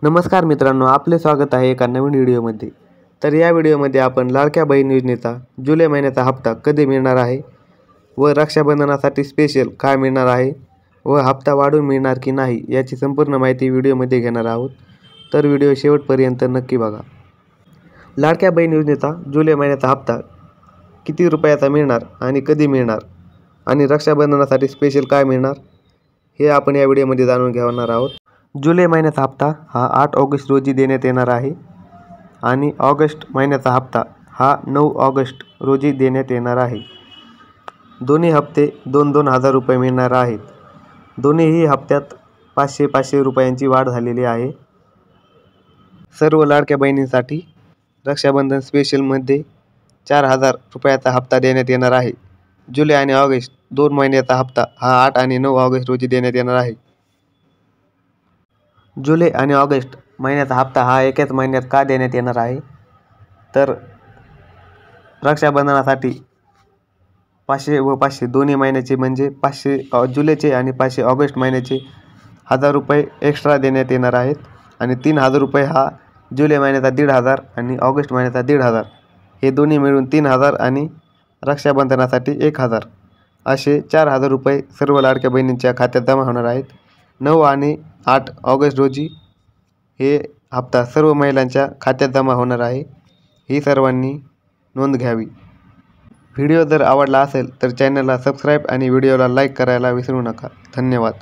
नमस्कार मित्रांनो, आपले स्वागत आहे एका नवीन व्हिडिओमध्ये। तर या व्हिडिओमध्ये आपण लाडक्या बहीण योजनेचा जुलै महिन्याचा हप्ता कधी मिळणार आहे व रक्षाबंधनासाठी स्पेशल काय मिळणार आहे व हप्ता वाढून मिळणार की नाही याची संपूर्ण माहिती व्हिडिओमध्ये घेणार आहोत। तर व्हिडिओ शेवटपर्यंत नक्की बघा। लाडक्या बहीण योजनेचा जुलै महिन्याचा हप्ता किती रुपयाचा मिळणार आणि कधी मिळणार आणि रक्षाबंधनासाठी स्पेशल काय मिळणार हे आपण या व्हिडिओमध्ये जाणून घेणार आहोत। जुलै महिन्याचा हप्ता हा 8 ऑगस्ट रोजी देण्यात येणार आहे आणि ऑगस्ट महिन्याचा हप्ता हा 9 ऑगस्ट रोजी देण्यात येणार आहे। दोन्ही हप्ते 2-2 हजार रुपये मिळणार आहेत। दोन्हीही हप्त्यात 500-500 रुपयांची वाढ झालेली आहे। सर्व लाडक्या बहिणींसाठी रक्षाबंधन स्पेशलमध्ये 4000 रुपयाचा हप्ता देण्यात येणार आहे। जुलै आणि ऑगस्ट 2 महिन्याचा हप्ता हा 8 आणि 9 ऑगस्ट रोजी देण्यात येणार आहे। जुलै आणि ऑगस्ट महिन्याचा हप्ता हा एकाच महिन्यात का देण्यात येणार आहे तर रक्षाबंधनासाठी 500 व 500 दोन्ही महिन्याचे म्हणजे 500 जुलैचे आणि 500 ऑगस्ट महिन्याचे 1000 रुपये एक्स्ट्रा देण्यात येणार आहेत आणि 3000 रुपये हा जुलै महिन्याचा 1500 आणि ऑगस्ट महिन्याचा 1500 हे दोन्ही मिळून 3000 आणि रक्षाबंधनासाठी 1000 असे 4000 रुपये सर्व लाडक्या बहिणींच्या खात्यात जमा होणार आहेत। 9 आणि 8 ऑगस्ट रोजी हे हप्ता सर्व महिलांच्या खात्यात जमा होणार आहे, ही सर्वांनी नोंद घ्यावी। व्हिडिओ जर आवडला असेल तर चॅनलला सबस्क्राईब आणि व्हिडिओला लाईक करायला विसरू नका। धन्यवाद।